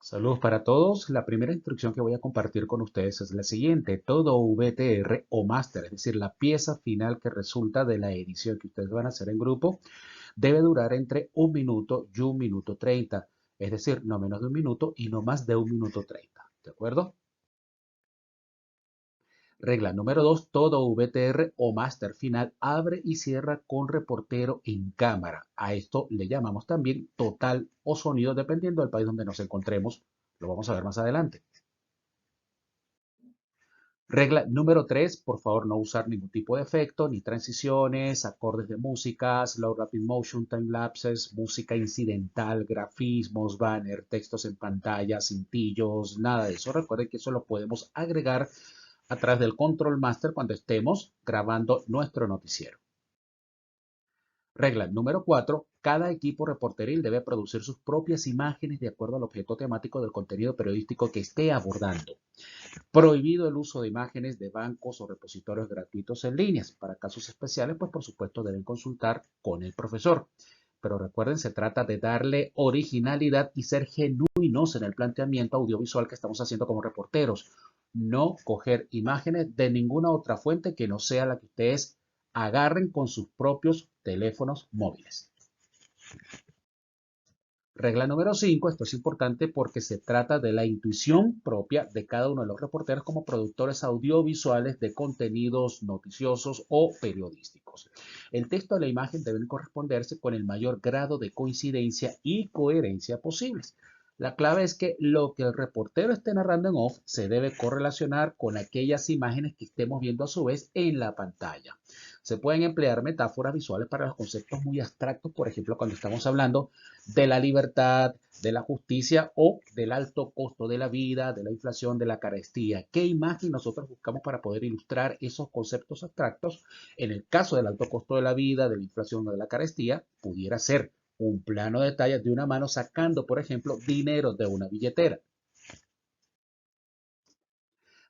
Saludos para todos. La primera instrucción que voy a compartir con ustedes es la siguiente. Todo VTR o máster, es decir, la pieza final que resulta de la edición que ustedes van a hacer en grupo, debe durar entre 1 minuto y 1 minuto 30. Es decir, no menos de 1 minuto y no más de 1 minuto 30. ¿De acuerdo? Regla número 2. Todo VTR o máster final abre y cierra con reportero en cámara. A esto le llamamos también total o sonido, dependiendo del país donde nos encontremos. Lo vamos a ver más adelante. Regla número 3, por favor no usar ningún tipo de efecto, ni transiciones, acordes de música, slow rapid motion, time lapses, música incidental, grafismos, banner, textos en pantalla, cintillos, nada de eso. Recuerden que eso lo podemos agregar a través del Control Master cuando estemos grabando nuestro noticiero. Regla número 4. Cada equipo reporteril debe producir sus propias imágenes de acuerdo al objeto temático del contenido periodístico que esté abordando. Prohibido el uso de imágenes de bancos o repositorios gratuitos en líneas. Para casos especiales, pues por supuesto deben consultar con el profesor. Pero recuerden, se trata de darle originalidad y ser genuinos en el planteamiento audiovisual que estamos haciendo como reporteros. No coger imágenes de ninguna otra fuente que no sea la que ustedes agarren con sus propios teléfonos móviles. Regla número 5, esto es importante porque se trata de la intuición propia de cada uno de los reporteros como productores audiovisuales de contenidos noticiosos o periodísticos. El texto y la imagen deben corresponderse con el mayor grado de coincidencia y coherencia posibles. La clave es que lo que el reportero esté narrando en off se debe correlacionar con aquellas imágenes que estemos viendo a su vez en la pantalla. Se pueden emplear metáforas visuales para los conceptos muy abstractos, por ejemplo, cuando estamos hablando de la libertad, de la justicia o del alto costo de la vida, de la inflación, de la carestía. ¿Qué imagen nosotros buscamos para poder ilustrar esos conceptos abstractos? En el caso del alto costo de la vida, de la inflación o de la carestía, pudiera ser un plano de detalles de una mano sacando, por ejemplo, dinero de una billetera.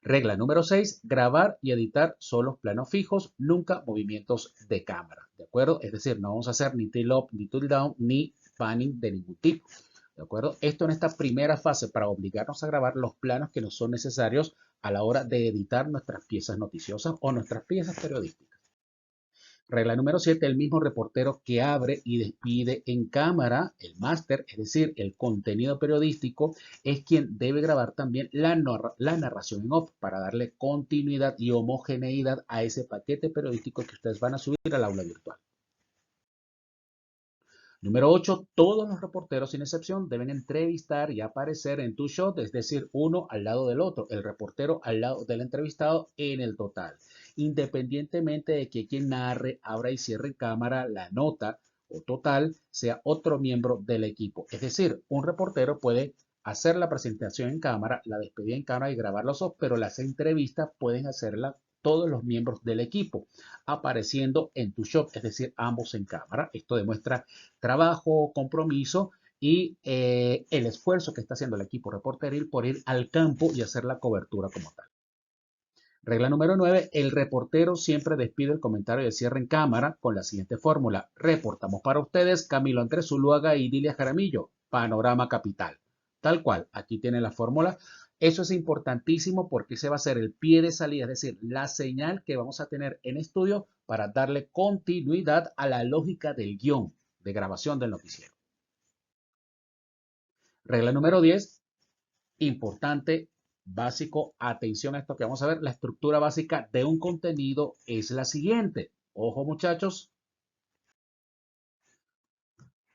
Regla número 6, grabar y editar solo planos fijos, nunca movimientos de cámara, ¿de acuerdo? Es decir, no vamos a hacer ni tilt up, ni tilt down, ni panning de ningún tipo, ¿de acuerdo? Esto en esta primera fase para obligarnos a grabar los planos que nos son necesarios a la hora de editar nuestras piezas noticiosas o nuestras piezas periodísticas. Regla número 7, el mismo reportero que abre y despide en cámara, el máster, es decir, el contenido periodístico, es quien debe grabar también la narración en off para darle continuidad y homogeneidad a ese paquete periodístico que ustedes van a subir al aula virtual. Número 8, todos los reporteros sin excepción deben entrevistar y aparecer en two shot, es decir, uno al lado del otro, el reportero al lado del entrevistado en el total. Independientemente de que quien narre, abra y cierre cámara, la nota o total sea otro miembro del equipo. Es decir, un reportero puede hacer la presentación en cámara, la despedida en cámara y grabar los ojos, pero las entrevistas pueden hacerla todos los miembros del equipo apareciendo en tu shot, es decir, ambos en cámara. Esto demuestra trabajo, compromiso y el esfuerzo que está haciendo el equipo reporteril por ir al campo y hacer la cobertura como tal. Regla número 9, el reportero siempre despide el comentario de cierre en cámara con la siguiente fórmula. Reportamos para ustedes Camilo Andrés Zuluaga y Dilia Jaramillo, Panorama Capital. Tal cual, aquí tiene la fórmula. Eso es importantísimo porque ese va a ser el pie de salida, es decir, la señal que vamos a tener en estudio para darle continuidad a la lógica del guión de grabación del noticiero. Regla número 10, importante, básico, atención a esto que vamos a ver. La estructura básica de un contenido es la siguiente. Ojo muchachos.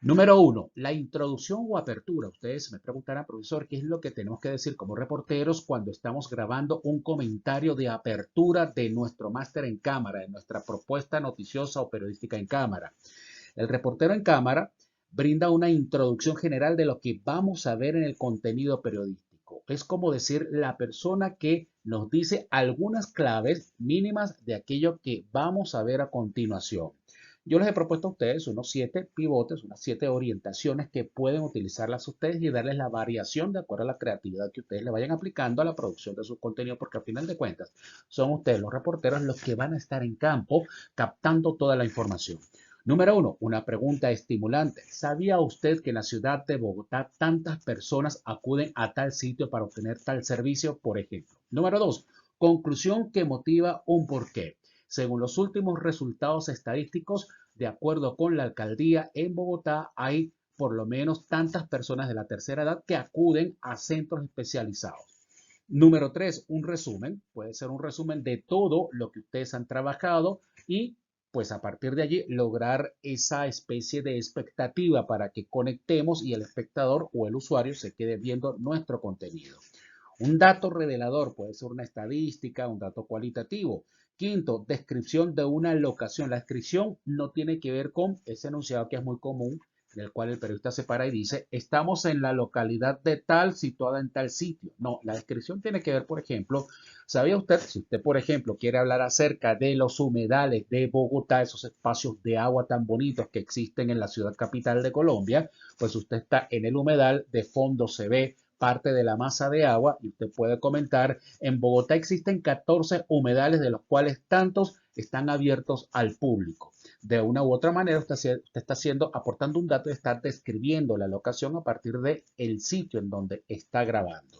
Número 1, la introducción o apertura. Ustedes me preguntarán, profesor, ¿qué es lo que tenemos que decir como reporteros cuando estamos grabando un comentario de apertura de nuestro máster en cámara, de nuestra propuesta noticiosa o periodística en cámara? El reportero en cámara brinda una introducción general de lo que vamos a ver en el contenido periodístico. Es como decir la persona que nos dice algunas claves mínimas de aquello que vamos a ver a continuación. Yo les he propuesto a ustedes unos 7 pivotes, unas 7 orientaciones que pueden utilizarlas ustedes y darles la variación de acuerdo a la creatividad que ustedes le vayan aplicando a la producción de su contenido, porque al final de cuentas son ustedes los reporteros los que van a estar en campo captando toda la información. Número uno, una pregunta estimulante. ¿Sabía usted que en la ciudad de Bogotá tantas personas acuden a tal sitio para obtener tal servicio, por ejemplo? Número dos, conclusión que motiva un porqué. Según los últimos resultados estadísticos, de acuerdo con la alcaldía en Bogotá, hay por lo menos tantas personas de la tercera edad que acuden a centros especializados. Número tres, un resumen. Puede ser un resumen de todo lo que ustedes han trabajado y pues a partir de allí lograr esa especie de expectativa para que conectemos y el espectador o el usuario se quede viendo nuestro contenido. Un dato revelador puede ser una estadística, un dato cualitativo. Quinto, descripción de una locación. La descripción no tiene que ver con ese enunciado que es muy común, en el cual el periodista se para y dice, estamos en la localidad de tal, situada en tal sitio. No, la descripción tiene que ver, por ejemplo, ¿sabía usted, si usted, por ejemplo, quiere hablar acerca de los humedales de Bogotá, esos espacios de agua tan bonitos que existen en la ciudad capital de Colombia, pues usted está en el humedal, de fondo se ve parte de la masa de agua y usted puede comentar, en Bogotá existen 14 humedales de los cuales tantos están abiertos al público. De una u otra manera usted está haciendo, aportando un dato y está describiendo la locación a partir del sitio en donde está grabando.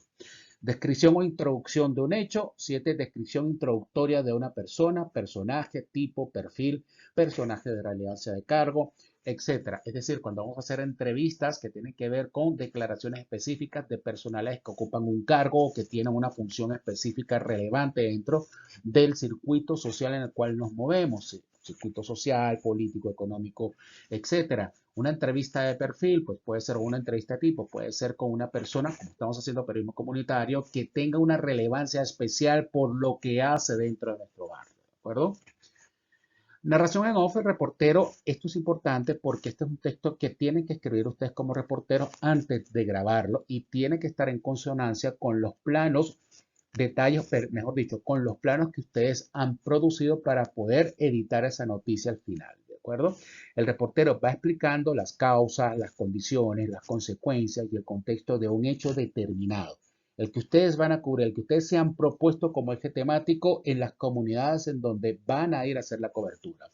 Descripción o introducción de un hecho. 7. Descripción introductoria de una persona, personaje, tipo, perfil, personaje de relevancia de cargo, etcétera. Es decir, cuando vamos a hacer entrevistas que tienen que ver con declaraciones específicas de personalidades que ocupan un cargo o que tienen una función específica relevante dentro del circuito social en el cual nos movemos. Sí, circuito social, político, económico, etcétera. Una entrevista de perfil, pues puede ser una entrevista de tipo, puede ser con una persona, como estamos haciendo periodismo comunitario, que tenga una relevancia especial por lo que hace dentro de nuestro barrio, ¿de acuerdo? Narración en off, el reportero, esto es importante porque este es un texto que tienen que escribir ustedes como reporteros antes de grabarlo y tiene que estar en consonancia con los planos, detalles, mejor dicho, con los planos que ustedes han producido para poder editar esa noticia al final, ¿de acuerdo? El reportero va explicando las causas, las condiciones, las consecuencias y el contexto de un hecho determinado. El que ustedes van a cubrir, el que ustedes se han propuesto como eje temático en las comunidades en donde van a ir a hacer la cobertura.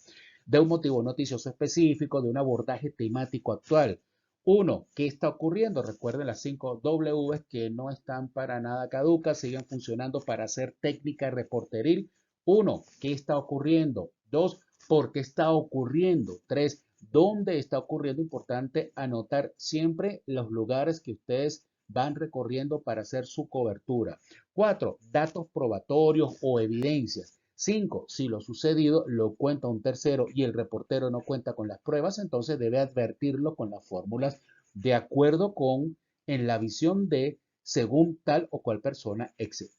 De un motivo noticioso específico, de un abordaje temático actual. Uno, ¿qué está ocurriendo? Recuerden las 5 W que no están para nada caducas, siguen funcionando para hacer técnica reporteril. Uno, ¿qué está ocurriendo? Dos, ¿por qué está ocurriendo? Tres, ¿dónde está ocurriendo? Importante anotar siempre los lugares que ustedes van recorriendo para hacer su cobertura. 4. Datos probatorios o evidencias. 5. Si lo sucedido lo cuenta un tercero y el reportero no cuenta con las pruebas, entonces debe advertirlo con las fórmulas de acuerdo con en la visión de según tal o cual persona, etc.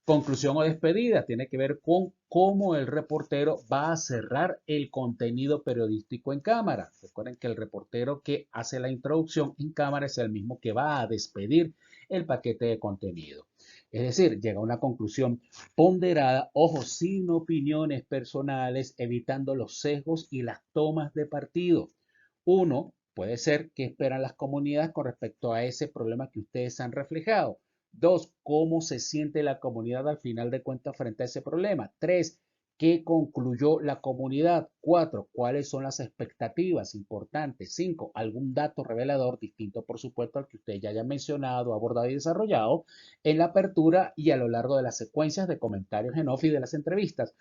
Conclusión o despedida tiene que ver con cómo el reportero va a cerrar el contenido periodístico en cámara. Recuerden que el reportero que hace la introducción en cámara es el mismo que va a despedir el paquete de contenido. Es decir, llega a una conclusión ponderada, ojo, sin opiniones personales, evitando los sesgos y las tomas de partido. Uno, puede ser qué esperan las comunidades con respecto a ese problema que ustedes han reflejado. Dos, ¿cómo se siente la comunidad al final de cuentas frente a ese problema? Tres, ¿qué concluyó la comunidad? Cuatro, ¿cuáles son las expectativas importantes? Cinco, algún dato revelador distinto, por supuesto, al que usted ya haya mencionado, abordado y desarrollado en la apertura y a lo largo de las secuencias de comentarios en off y de las entrevistas.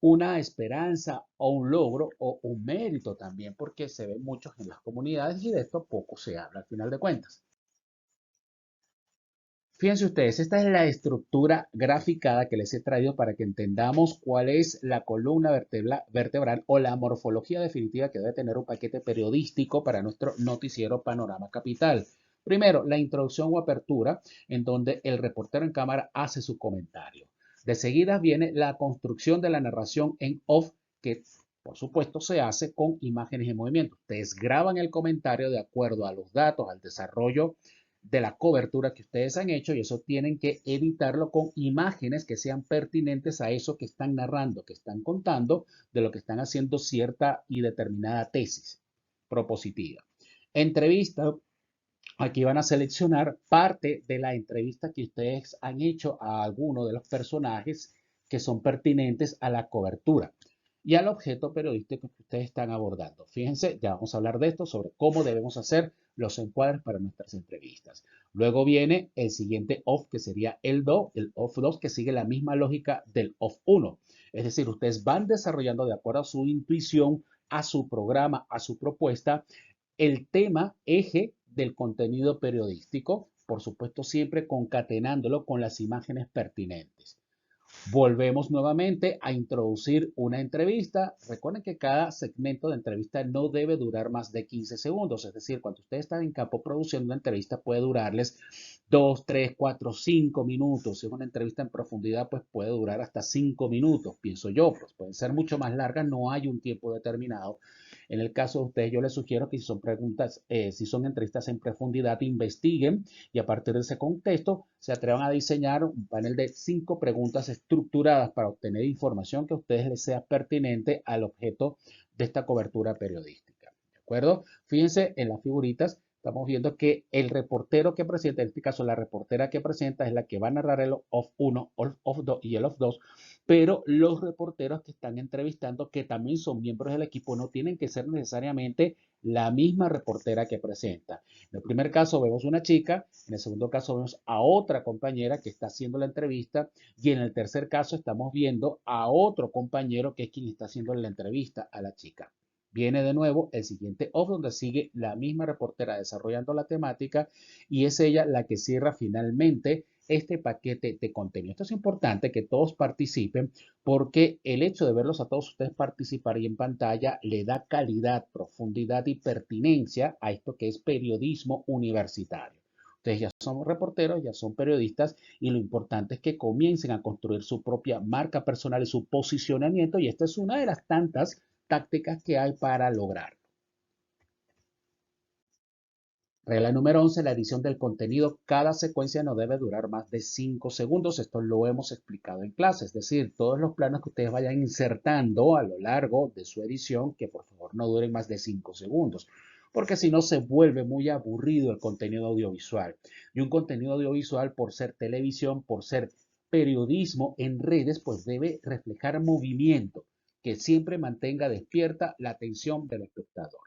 Una esperanza o un logro o un mérito también, porque se ven muchos en las comunidades y de esto poco se habla al final de cuentas. Fíjense ustedes, esta es la estructura graficada que les he traído para que entendamos cuál es la columna vertebral o la morfología definitiva que debe tener un paquete periodístico para nuestro noticiero Panorama Capital. Primero, la introducción o apertura, en donde el reportero en cámara hace su comentario. De seguida viene la construcción de la narración en off, que por supuesto se hace con imágenes en movimiento. Ustedes graban el comentario de acuerdo a los datos, al desarrollo de la cobertura que ustedes han hecho y eso tienen que editarlo con imágenes que sean pertinentes a eso que están narrando, que están contando, de lo que están haciendo cierta y determinada tesis propositiva. Entrevista, aquí van a seleccionar parte de la entrevista que ustedes han hecho a alguno de los personajes que son pertinentes a la cobertura. y al objeto periodístico que ustedes están abordando. Fíjense, ya vamos a hablar de esto, sobre cómo debemos hacer los encuadres para nuestras entrevistas. Luego viene el siguiente off, que sería el off 2, que sigue la misma lógica del off 1. Es decir, ustedes van desarrollando de acuerdo a su intuición, a su programa, a su propuesta, el tema eje del contenido periodístico, por supuesto siempre concatenándolo con las imágenes pertinentes. Volvemos nuevamente a introducir una entrevista. Recuerden que cada segmento de entrevista no debe durar más de 15 segundos. Es decir, cuando ustedes están en campo produciendo una entrevista puede durarles 2, 3, 4, 5 minutos. Si es una entrevista en profundidad, pues puede durar hasta 5 minutos, pienso yo. Pues pueden ser mucho más largas, no hay un tiempo determinado. En el caso de ustedes, yo les sugiero que si son preguntas, si son entrevistas en profundidad, investiguen y a partir de ese contexto se atrevan a diseñar un panel de 5 preguntas estructuradas para obtener información que a ustedes les sea pertinente al objeto de esta cobertura periodística. ¿De acuerdo? Fíjense en las figuritas. Estamos viendo que el reportero que presenta, en este caso la reportera que presenta, es la que va a narrar el off 1, off 2 y el off 2, pero los reporteros que están entrevistando, que también son miembros del equipo, no tienen que ser necesariamente la misma reportera que presenta. En el primer caso vemos una chica, en el segundo caso vemos a otra compañera que está haciendo la entrevista y en el tercer caso estamos viendo a otro compañero que es quien está haciendo la entrevista a la chica. Viene de nuevo el siguiente off donde sigue la misma reportera desarrollando la temática y es ella la que cierra finalmente este paquete de contenido. Esto es importante que todos participen porque el hecho de verlos a todos ustedes participar y en pantalla le da calidad, profundidad y pertinencia a esto que es periodismo universitario. Ustedes ya son reporteros, ya son periodistas y lo importante es que comiencen a construir su propia marca personal y su posicionamiento y esta es una de las tantas tácticas que hay para lograrlo. Regla número 11, la edición del contenido. Cada secuencia no debe durar más de 5 segundos. Esto lo hemos explicado en clase. Es decir, todos los planos que ustedes vayan insertando a lo largo de su edición, que por favor no duren más de 5 segundos. Porque si no se vuelve muy aburrido el contenido audiovisual. Y un contenido audiovisual, por ser televisión, por ser periodismo en redes, pues debe reflejar movimiento, que siempre mantenga despierta la atención del espectador.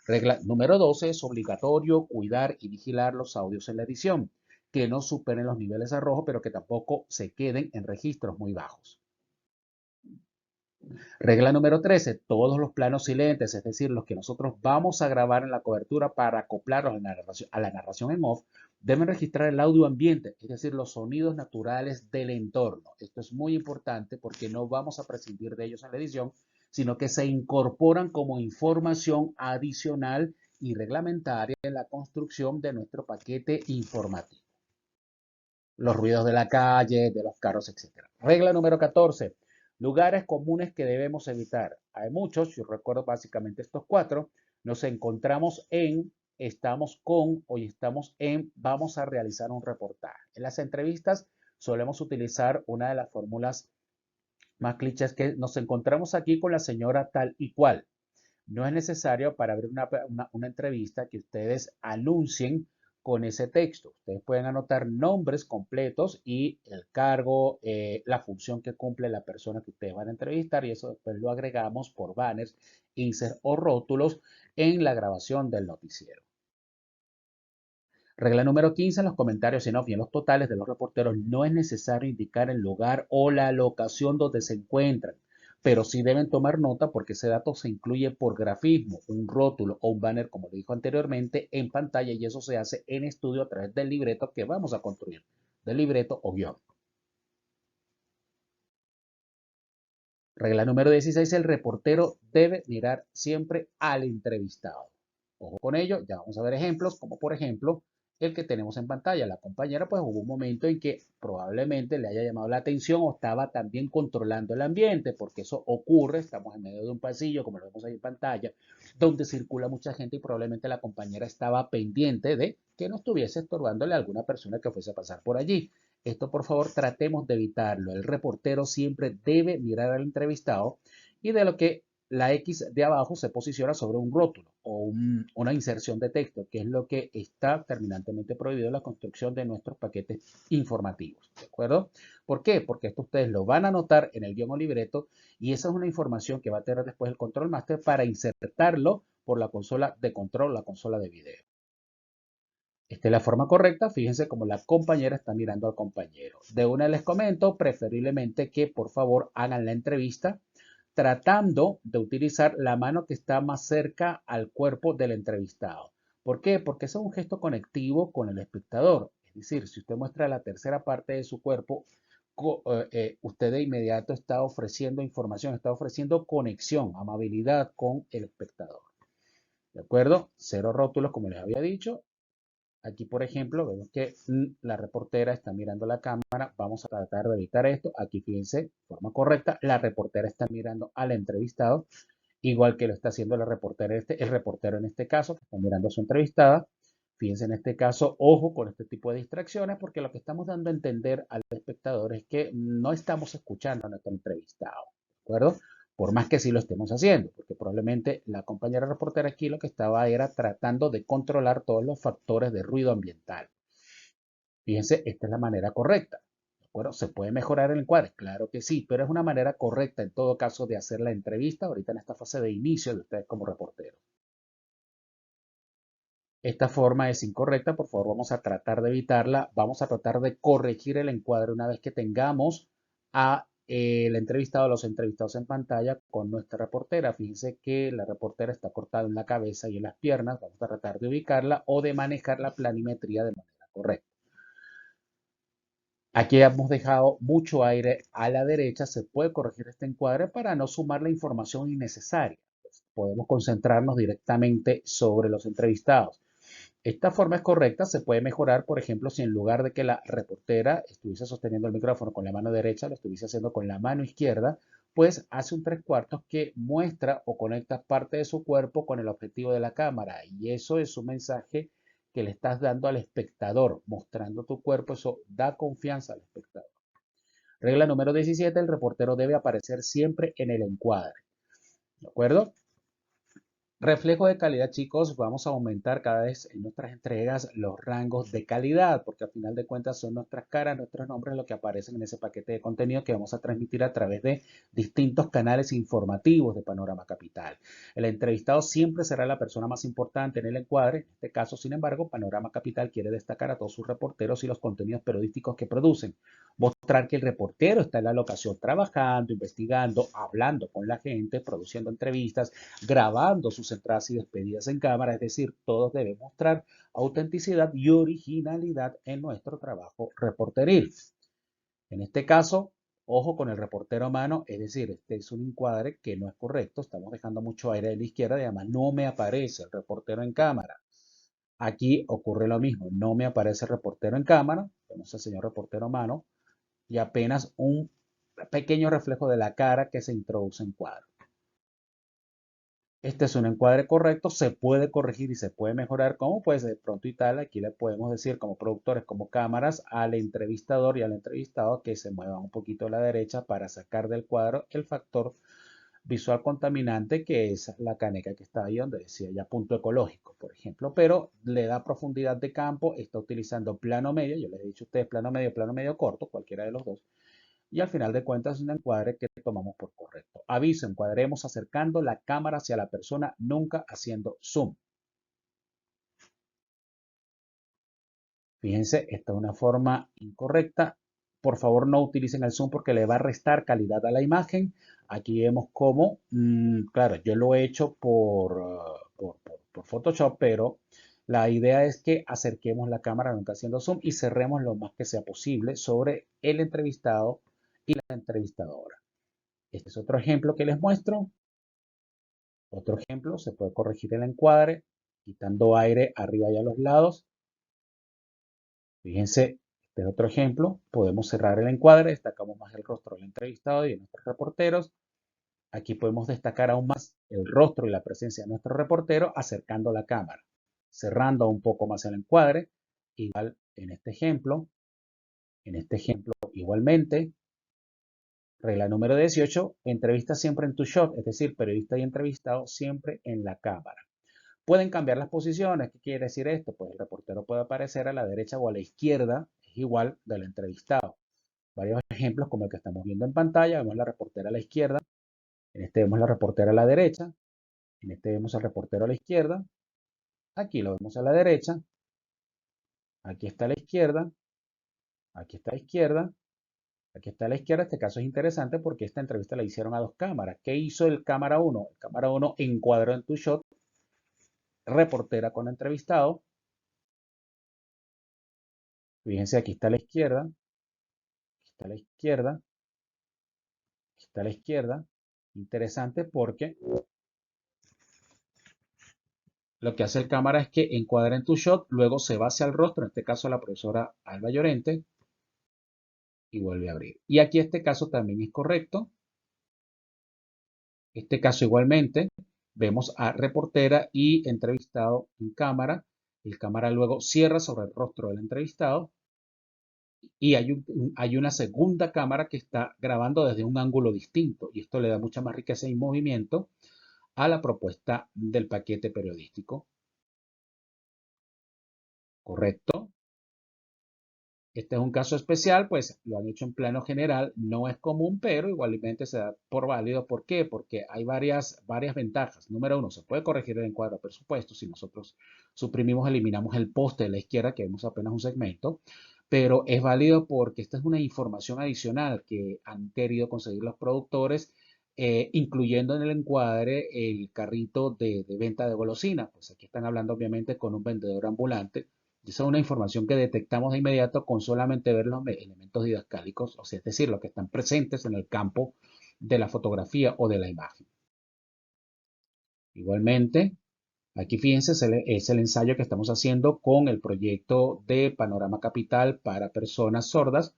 Regla número 12, es obligatorio cuidar y vigilar los audios en la edición, que no superen los niveles a rojo, pero que tampoco se queden en registros muy bajos. Regla número 13, todos los planos silentes, es decir, los que nosotros vamos a grabar en la cobertura para acoplarlos a la narración en off, deben registrar el audio ambiente, es decir, los sonidos naturales del entorno. Esto es muy importante porque no vamos a prescindir de ellos en la edición, sino que se incorporan como información adicional y reglamentaria en la construcción de nuestro paquete informativo. Los ruidos de la calle, de los carros, etc. Regla número 14. Lugares comunes que debemos evitar. Hay muchos, yo recuerdo básicamente estos 4. Nos encontramos en, estamos con, hoy estamos en, vamos a realizar un reportaje. En las entrevistas solemos utilizar una de las fórmulas más clichés que nos encontramos aquí con la señora tal y cual. No es necesario para abrir una entrevista que ustedes anuncien con ese texto. Ustedes pueden anotar nombres completos y el cargo, la función que cumple la persona que ustedes van a entrevistar y eso después lo agregamos por banners, insert o rótulos en la grabación del noticiero. Regla número 15, en los comentarios en off y en los totales de los reporteros no es necesario indicar el lugar o la locación donde se encuentran, pero sí deben tomar nota porque ese dato se incluye por grafismo, un rótulo o un banner, como le dijo anteriormente, en pantalla y eso se hace en estudio a través del libreto que vamos a construir, del libreto o guión. Regla número 16, el reportero debe mirar siempre al entrevistado. Ojo con ello, ya vamos a ver ejemplos, como por ejemplo el que tenemos en pantalla. La compañera, pues hubo un momento en que probablemente le haya llamado la atención o estaba también controlando el ambiente, porque eso ocurre, estamos en medio de un pasillo, como lo vemos ahí en pantalla, donde circula mucha gente y probablemente la compañera estaba pendiente de que no estuviese estorbándole a alguna persona que fuese a pasar por allí. Esto, por favor, tratemos de evitarlo. El reportero siempre debe mirar al entrevistado y de lo que la X de abajo se posiciona sobre un rótulo o una inserción de texto, que es lo que está terminantemente prohibido en la construcción de nuestros paquetes informativos. ¿De acuerdo? ¿Por qué? Porque esto ustedes lo van a anotar en el guión o libreto y esa es una información que va a tener después el Control Master para insertarlo por la consola de control, la consola de video. Esta es la forma correcta. Fíjense cómo la compañera está mirando al compañero. De una les comento, preferiblemente que por favor hagan la entrevista tratando de utilizar la mano que está más cerca al cuerpo del entrevistado. ¿Por qué? Porque ese es un gesto conectivo con el espectador. Es decir, si usted muestra la tercera parte de su cuerpo, usted de inmediato está ofreciendo información, está ofreciendo conexión, amabilidad con el espectador. ¿De acuerdo? Cero rótulos, como les había dicho. Aquí, por ejemplo, vemos que la reportera está mirando la cámara. Vamos a tratar de evitar esto. Aquí, fíjense, de forma correcta, la reportera está mirando al entrevistado, igual que lo está haciendo la reportera el reportero en este caso, que está mirando a su entrevistada. Fíjense en este caso, ojo con este tipo de distracciones, porque lo que estamos dando a entender al espectador es que no estamos escuchando a nuestro entrevistado. ¿De acuerdo? Por más que sí lo estemos haciendo, porque probablemente la compañera reportera aquí lo que estaba era tratando de controlar todos los factores de ruido ambiental. Fíjense, esta es la manera correcta. ¿De acuerdo? ¿Se puede mejorar el encuadre? Claro que sí, pero es una manera correcta en todo caso de hacer la entrevista ahorita en esta fase de inicio de ustedes como reporteros. Esta forma es incorrecta, por favor vamos a tratar de evitarla, vamos a tratar de corregir el encuadre una vez que tengamos a el entrevistado, los entrevistados en pantalla con nuestra reportera. Fíjense que la reportera está cortada en la cabeza y en las piernas, vamos a tratar de ubicarla o de manejar la planimetría de manera correcta. Aquí hemos dejado mucho aire a la derecha, se puede corregir este encuadre para no sumar la información innecesaria. Podemos concentrarnos directamente sobre los entrevistados. Esta forma es correcta, se puede mejorar, por ejemplo, si en lugar de que la reportera estuviese sosteniendo el micrófono con la mano derecha, lo estuviese haciendo con la mano izquierda, pues hace un tres cuartos que muestra o conecta parte de su cuerpo con el objetivo de la cámara. Y eso es un mensaje que le estás dando al espectador, mostrando tu cuerpo, eso da confianza al espectador. Regla número 17, el reportero debe aparecer siempre en el encuadre. ¿De acuerdo? Reflejo de calidad, chicos, vamos a aumentar cada vez en nuestras entregas los rangos de calidad, porque al final de cuentas son nuestras caras, nuestros nombres, lo que aparecen en ese paquete de contenido que vamos a transmitir a través de distintos canales informativos de Panorama Capital. El entrevistado siempre será la persona más importante en el encuadre. En este caso, sin embargo, Panorama Capital quiere destacar a todos sus reporteros y los contenidos periodísticos que producen. Mostrar que el reportero está en la locación trabajando, investigando, hablando con la gente, produciendo entrevistas, grabando sus entradas y despedidas en cámara, es decir, todos deben mostrar autenticidad y originalidad en nuestro trabajo reporteril. En este caso, ojo con el reportero a mano, es decir, este es un encuadre que no es correcto, estamos dejando mucho aire de la izquierda y además no me aparece el reportero en cámara. Aquí ocurre lo mismo, no me aparece el reportero en cámara, vemos al señor reportero a mano y apenas un pequeño reflejo de la cara que se introduce en cuadro. Este es un encuadre correcto, se puede corregir y se puede mejorar, como pues de pronto y tal, aquí le podemos decir como productores, como cámaras, al entrevistador y al entrevistado que se muevan un poquito a la derecha para sacar del cuadro el factor visual contaminante que es la caneca que está ahí donde decía ya punto ecológico, por ejemplo, pero le da profundidad de campo, está utilizando plano medio, yo les he dicho a ustedes plano medio corto, cualquiera de los dos, y al final de cuentas es un encuadre que tomamos por correcto. Aviso, encuadremos acercando la cámara hacia la persona, nunca haciendo zoom. Fíjense, esta es una forma incorrecta. Por favor, no utilicen el zoom porque le va a restar calidad a la imagen. Aquí vemos cómo, claro, yo lo he hecho por Photoshop, pero la idea es que acerquemos la cámara nunca haciendo zoom y cerremos lo más que sea posible sobre el entrevistado y la entrevistadora. Este es otro ejemplo que les muestro. Otro ejemplo, se puede corregir el encuadre, quitando aire arriba y a los lados. Fíjense, este es otro ejemplo. Podemos cerrar el encuadre, destacamos más el rostro del entrevistado y de nuestros reporteros. Aquí podemos destacar aún más el rostro y la presencia de nuestro reportero acercando la cámara, cerrando un poco más el encuadre. Igual en este ejemplo igualmente, Regla número 18, entrevista siempre en tu shot, es decir, periodista y entrevistado siempre en la cámara. Pueden cambiar las posiciones. ¿Qué quiere decir esto? Pues el reportero puede aparecer a la derecha o a la izquierda, es igual del entrevistado. Varios ejemplos como el que estamos viendo en pantalla, vemos la reportera a la izquierda, en este vemos la reportera a la derecha, en este vemos al reportero a la izquierda, aquí lo vemos a la derecha, aquí está a la izquierda, aquí está a la izquierda, aquí está a la izquierda. Este caso es interesante porque esta entrevista la hicieron a dos cámaras. ¿Qué hizo el cámara 1? El cámara 1 encuadró en tu shot, reportera con entrevistado. Fíjense, aquí está a la izquierda, aquí está a la izquierda, aquí está a la izquierda. Interesante porque lo que hace el cámara es que encuadra en tu shot, luego se va hacia el rostro, en este caso la profesora Alba Llorente, y vuelve a abrir. Y aquí este caso también es correcto. Este caso igualmente, vemos a reportera y entrevistado en cámara. El cámara luego cierra sobre el rostro del entrevistado y hay una segunda cámara que está grabando desde un ángulo distinto y esto le da mucha más riqueza y movimiento a la propuesta del paquete periodístico. ¿Correcto? Este es un caso especial, pues lo han hecho en plano general, no es común, pero igualmente se da por válido. ¿Por qué? Porque hay varias ventajas. Número uno, se puede corregir el encuadre, por supuesto, si nosotros suprimimos, eliminamos el poste de la izquierda, que vemos apenas un segmento, pero es válido porque esta es una información adicional que han querido conseguir los productores, incluyendo en el encuadre el carrito de venta de golosinas. Pues aquí están hablando obviamente con un vendedor ambulante. Esa es una información que detectamos de inmediato con solamente ver los elementos didascálicos, o sea, es decir, los que están presentes en el campo de la fotografía o de la imagen. Igualmente, aquí fíjense, es el ensayo que estamos haciendo con el proyecto de Panorama Capital para personas sordas.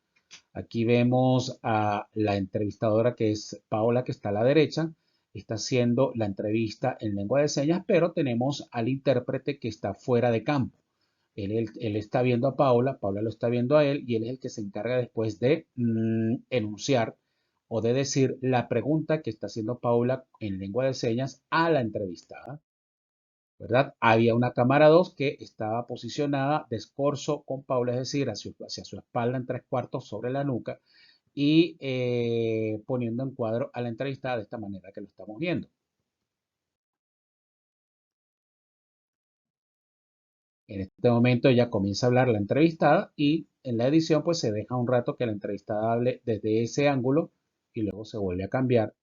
Aquí vemos a la entrevistadora que es Paola, que está a la derecha. Está haciendo la entrevista en lengua de señas, pero tenemos al intérprete que está fuera de campo. Él está viendo a Paula, Paula lo está viendo a él y él es el que se encarga después de enunciar o de decir la pregunta que está haciendo Paula en lengua de señas a la entrevistada, ¿verdad? Había una cámara 2 que estaba posicionada de escorzo con Paula, es decir, hacia su espalda en 3/4 sobre la nuca y poniendo en cuadro a la entrevistada de esta manera que lo estamos viendo. En este momento ya comienza a hablar la entrevistada y en la edición pues se deja un rato que la entrevistada hable desde ese ángulo y luego se vuelve a cambiar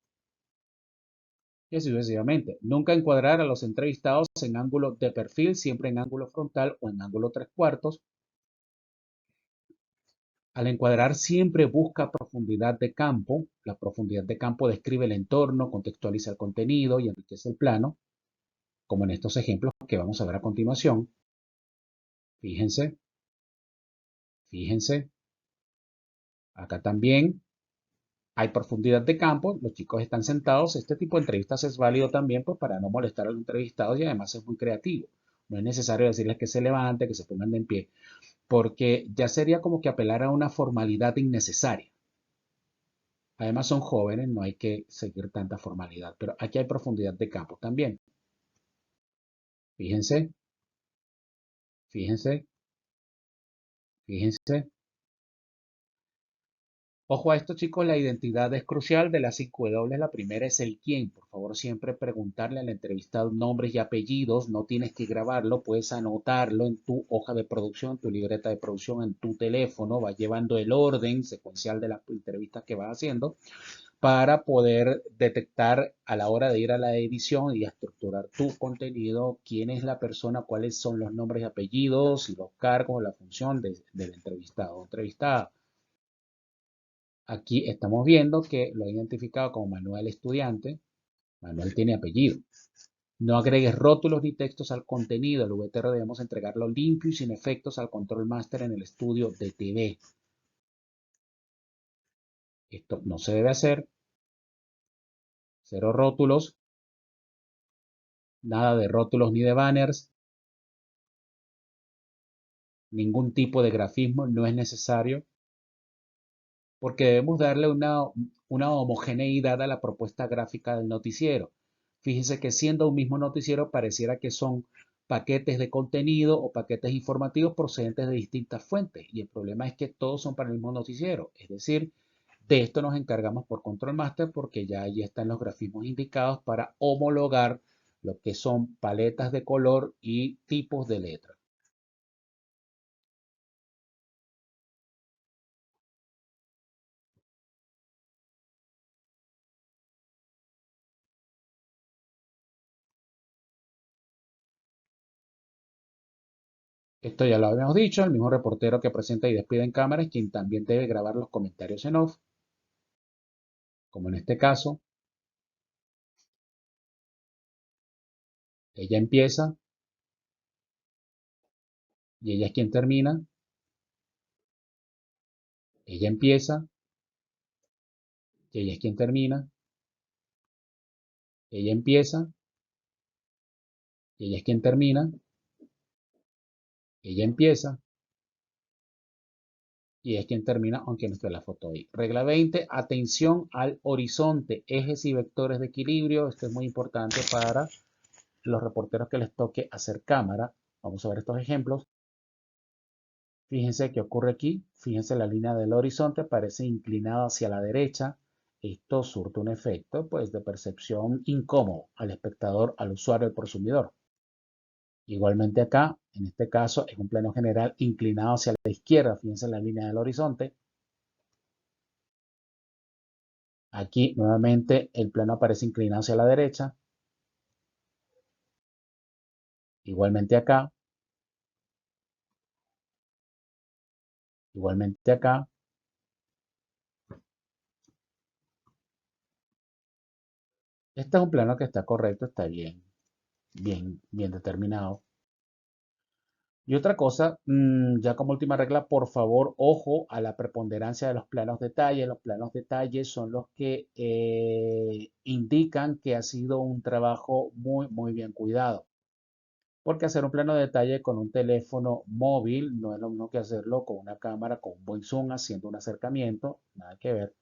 y así sucesivamente. Nunca encuadrar a los entrevistados en ángulo de perfil, siempre en ángulo frontal o en ángulo 3/4. Al encuadrar siempre busca profundidad de campo. La profundidad de campo describe el entorno, contextualiza el contenido y enriquece el plano, como en estos ejemplos que vamos a ver a continuación. Fíjense, fíjense. Acá también hay profundidad de campo, los chicos están sentados. Este tipo de entrevistas es válido también pues, para no molestar a los entrevistados y además es muy creativo. No es necesario decirles que se levanten, que se pongan de en pie, porque ya sería como que apelar a una formalidad innecesaria. Además son jóvenes, no hay que seguir tanta formalidad, pero aquí hay profundidad de campo también. Fíjense, fíjense, fíjense. Ojo a esto, chicos, la identidad es crucial de las 5W. La primera es el quién. Por favor, siempre preguntarle al entrevistado nombres y apellidos. No tienes que grabarlo, puedes anotarlo en tu hoja de producción, tu libreta de producción, en tu teléfono. Vas llevando el orden secuencial de las entrevistas que vas haciendo para poder detectar a la hora de ir a la edición y a estructurar tu contenido, quién es la persona, cuáles son los nombres y apellidos y los cargos, la función del entrevistado o entrevistada. Aquí estamos viendo que lo he identificado como Manuel Estudiante. Manuel tiene apellido. No agregues rótulos ni textos al contenido. El VTR debemos entregarlo limpio y sin efectos al control master en el estudio de TV. Esto no se debe hacer. Cero rótulos. Nada de rótulos ni de banners. Ningún tipo de grafismo no es necesario. porque debemos darle una homogeneidad a la propuesta gráfica del noticiero. Fíjense que siendo un mismo noticiero pareciera que son paquetes de contenido o paquetes informativos procedentes de distintas fuentes. Y el problema es que todos son para el mismo noticiero. Es decir, de esto nos encargamos por Control Master porque ya ahí están los grafismos indicados para homologar lo que son paletas de color y tipos de letra. Esto ya lo habíamos dicho, el mismo reportero que presenta y despide en cámara es quien también debe grabar los comentarios en off, como en este caso, ella empieza y ella es quien termina, ella empieza y ella es quien termina, ella empieza y ella es quien termina, ella empieza y ella es quien termina, aunque no esté la foto ahí. Regla 20, atención al horizonte, ejes y vectores de equilibrio. Esto es muy importante para los reporteros que les toque hacer cámara. Vamos a ver estos ejemplos. Fíjense qué ocurre aquí. Fíjense la línea del horizonte parece inclinada hacia la derecha. Esto surte un efecto pues, de percepción incómodo al espectador, al usuario, al consumidor. Igualmente acá, en este caso, es un plano general inclinado hacia la izquierda. Fíjense la línea del horizonte. Aquí nuevamente el plano aparece inclinado hacia la derecha. Igualmente acá. Igualmente acá. Este es un plano que está correcto, está bien determinado. Y otra cosa, ya como última regla, por favor, ojo a la preponderancia de los planos detalle. Los planos detalle son los que indican que ha sido un trabajo muy bien cuidado. Porque hacer un plano de detalle con un teléfono móvil no es lo mismo que hacerlo con una cámara, con un buen zoom, haciendo un acercamiento, nada que ver.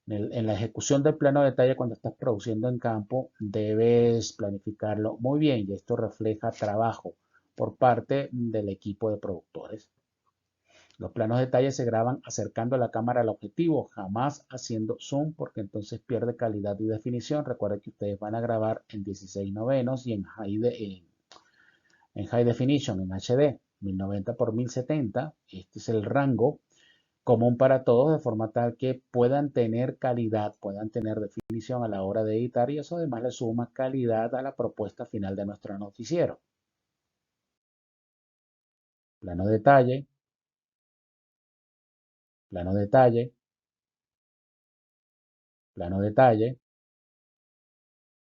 En la ejecución del plano de detalle, cuando estás produciendo en campo, debes planificarlo muy bien y esto refleja trabajo por parte del equipo de productores. Los planos de detalle se graban acercando la cámara al objetivo, jamás haciendo zoom porque entonces pierde calidad y definición. Recuerden que ustedes van a grabar en 16 novenos y en high definition, en HD, 1090 por 1070. Este es el rango común para todos, de forma tal que puedan tener calidad, puedan tener definición a la hora de editar y eso además le suma calidad a la propuesta final de nuestro noticiero. Plano detalle, plano detalle, plano detalle,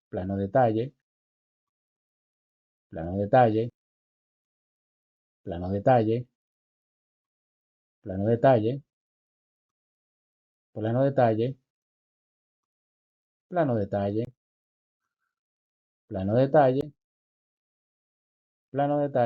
plano detalle, plano detalle, plano detalle, plano detalle, plano detalle, plano detalle, plano detalle, plano detalle.